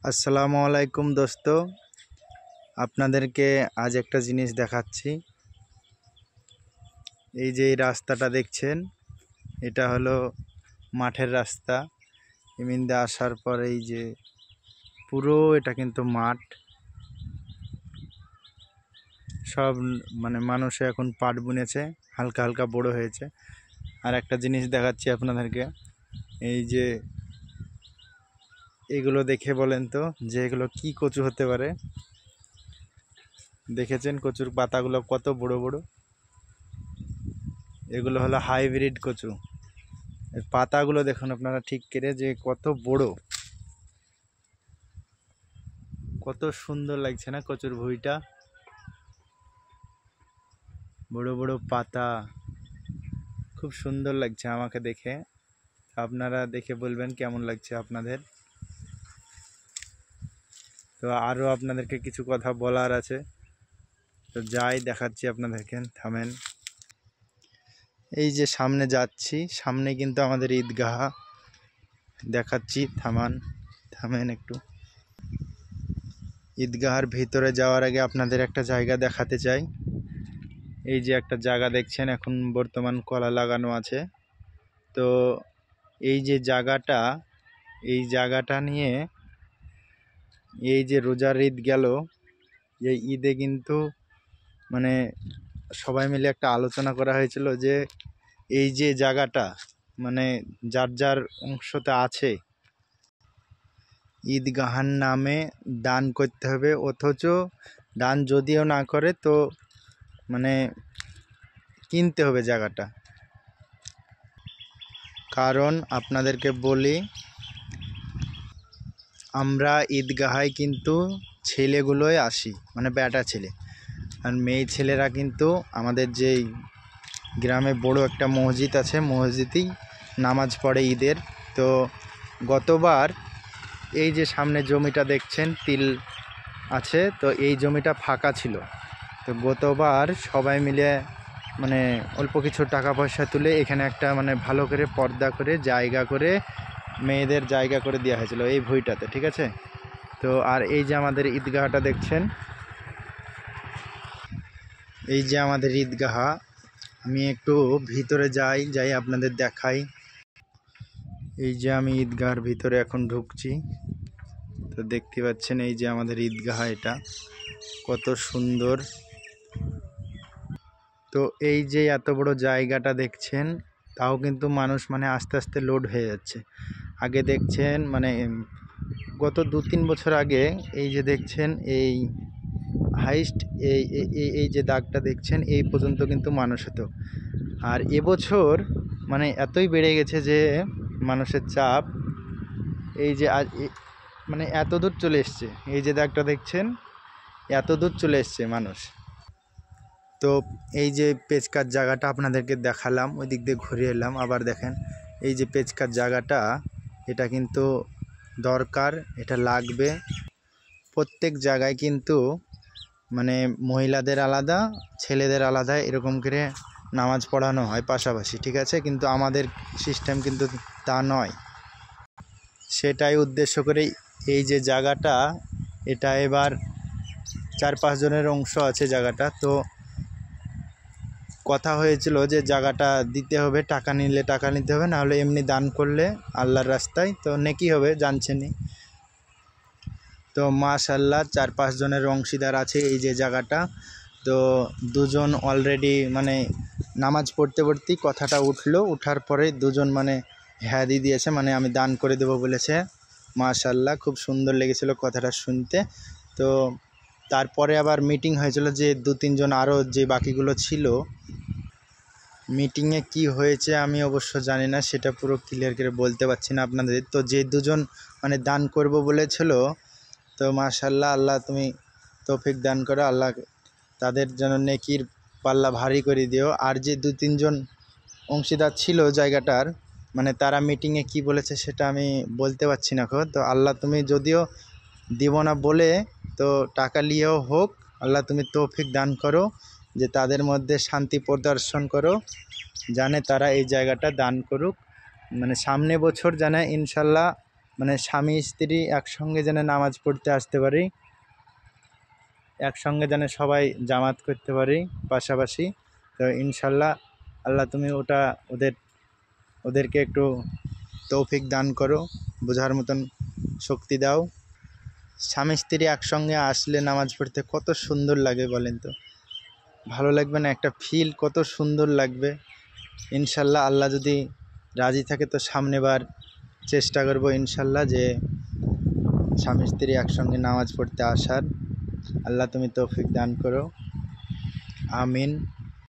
আসসালামু আলাইকুম দোস্ত, আপনাদেরকে আজ একটা জিনিস দেখাচ্ছি। এই যে এই রাস্তাটা দেখছেন, এটা হলো মাঠের রাস্তা। এমিন্দা আসার পর এই যে পুরো এটা কিন্তু মাঠ, সব মানুষে এখন পাট বুনেছে, হালকা হালকা বড় হয়েছে। আর একটা জিনিস দেখাচ্ছি আপনাদেরকে, এই যে এগুলো দেখে বলেন তো যে এগুলো কি কচু হতে পারে। দেখেছেন কচুর পাতাগুলো কত বড় বড়, এগুলো হলো হাইব্রিড কচু। এর পাতাগুলো দেখুন আপনারা ঠিক করে যে কত বড়, কত সুন্দর লাগছে না কচুর ভুঁইটা, বড় বড় পাতা, খুব সুন্দর লাগছে আমাকে দেখে। আপনারা দেখে বলবেন কেমন লাগছে আপনাদের। তো আরও আপনাদেরকে কিছু কথা বলার আছে, তো যাই দেখাচ্ছি আপনাদেরকে, থামেন। এই যে সামনে যাচ্ছি, সামনে কিন্তু আমাদের ঈদগাহ দেখাচ্ছি, থামেন একটু। ঈদগাহের ভিতরে যাওয়ার আগে আপনাদের একটা জায়গা দেখাতে চাই। এই যে একটা জায়গা দেখছেন, এখন বর্তমান কলা লাগানো আছে। তো এই যে জায়গাটা, এই জায়গাটা নিয়ে এই যে রোজার ঈদ গেল, এই ঈদে কিন্তু সবাই মিলে একটা আলোচনা করা হয়েছিল যে এই যে জায়গাটা যার যার অংশতে আছে, ঈদগাহার নামে দান করতে হবে। অথচ দান যদিও না করে তো কিনতে হবে জায়গাটা। কারণ আপনাদেরকে বলি, আমরা ঈদগাহায় কিন্তু ছেলেগুলোই আসি, বেটা ছেলে। আর মেয়ে ছেলেরা কিন্তু আমাদের যেই গ্রামে বড় একটা মসজিদ আছে, মসজিদেই নামাজ পড়ে ঈদের। তো গতবার এই যে সামনে জমিটা দেখছেন তিল আছে, তো এই জমিটা ফাঁকা ছিল। তো গতবার সবাই মিলে অল্প কিছু টাকা পয়সা তুলে এখানে একটা ভালো করে পর্দা করে জায়গা করে মেয়েদের জায়গা করে দেওয়া হয়েছিল এই ভুঁইটাতে, ঠিক আছে। তো আর এই যে আমাদের ঈদগাহটা দেখছেন, এই যে আমাদের ঈদগাহ, আমি একটু ভিতরে যাই আপনাদের দেখাই। এই যে আমি ঈদগাহর ভিতরে এখন ঢুকছি, তো দেখতে পাচ্ছেন এই যে আমাদের ঈদগাহ, এটা কত সুন্দর। তো এই যে এত বড় জায়গাটা দেখছেন, তাও কিন্তু মানুষ আস্তে আস্তে লোড হয়ে যাচ্ছে। আগে দেখছেন গত 2-3 বছর আগে এই যে দেখছেন এই হাইস্ট এই যে দাগটা দেখছেন, এই পর্যন্ত কিন্তু মানুষ হতো। আর এবছর এতই বেড়ে গেছে যে মানুষের চাপ, এই যে আজ এত দূর চলে এসছে। এই যে দাগটা দেখছেন, এত দূর চলে এসছে মানুষ। তো এই যে পেচকার জায়গাটা আপনাদেরকে দেখালাম, ওই দিক দিয়ে ঘুরে এলাম। আবার দেখেন এই যে পেচকার জায়গাটা, এটা কিন্তু দরকার, এটা লাগবে। প্রত্যেক জায়গায় কিন্তু মহিলাদের আলাদা, ছেলেদের আলাদা, এরকম করে নামাজ পড়ানো হয় পাশাপাশি, ঠিক আছে। কিন্তু আমাদের সিস্টেম কিন্তু তা নয়। সেটাই উদ্দেশ্য করে এই যে জায়গাটা, এটা এবার 4-5 জনের অংশ আছে জায়গাটা। তো কথা হয়েছিল যে জায়গাটা দিতে হবে, টাকা নিলে টাকা নিতে হবে, নাহলে এমনি দান করলে আল্লাহর রাস্তায় তো নেকি হবে, জানছেনই। তো মাশাআল্লাহ 4-5 জনের অংশীদার আছে এই যে জায়গাটা। তো 2 জন অলরেডি নামাজ পড়তে পড়তেই কথাটা উঠলো, উঠার পরে 2 জন হ্যাঁ দিয়ে দিয়েছে, আমি দান করে দেবো বলেছে। মাশাআল্লাহ, খুব সুন্দর লেগেছিল কথাটা শুনতে। তো তারপরে আবার মিটিং হয়েছিল যে 2-3 জন আরও যে বাকিগুলো ছিল, মিটিংয়ে কি হয়েছে আমি অবশ্য জানি না, সেটা পুরো ক্লিয়ার করে বলতে পারছি না আপনাদের। তো যে 2 জন দান করব বলেছিল, তো মাশাআল্লাহ, আল্লাহ তুমি তৌফিক দান করো, আল্লাহ তাদের যেন নেকির পাল্লা ভারী করে দিও। আর যে 2-3 জন অংশীদার ছিল জায়গাটার, তারা মিটিংয়ে কি বলেছে সেটা আমি বলতে পারছি না। তো আল্লাহ তুমি যদিও দিব না বলে, তো টাকা নিয়েও হোক, আল্লাহ তুমি তৌফিক দান করো, যে তাদের মধ্যে শান্তি প্রদর্শন করো, জানে তারা এই জায়গাটা দান করুক। সামনে বছর জানে ইনশাল্লাহ মানে স্বামী স্ত্রী একসঙ্গে যেন নামাজ পড়তে আসতে পারি, একসঙ্গে যেন সবাই জামাত করতে পারি পাশাপাশি। তো ইনশাল্লাহ আল্লাহ তুমি ওটা ওদেরকে একটু তৌফিক দান করো, বোঝার মতন শক্তি দাও। স্বামী স্ত্রী একসঙ্গে আসলে নামাজ পড়তে কত সুন্দর লাগে বলেন তো, ভালো লাগবে না? একটা ফিল কত সুন্দর লাগবে। ইনশাল্লাহ আল্লাহ যদি রাজি থাকে তো সামনেবার চেষ্টা করব ইনশাল্লাহ যে স্বামী স্ত্রী একসঙ্গে নামাজ পড়তে আসার। আল্লাহ তুমি তৌফিক দান করো, আমিন।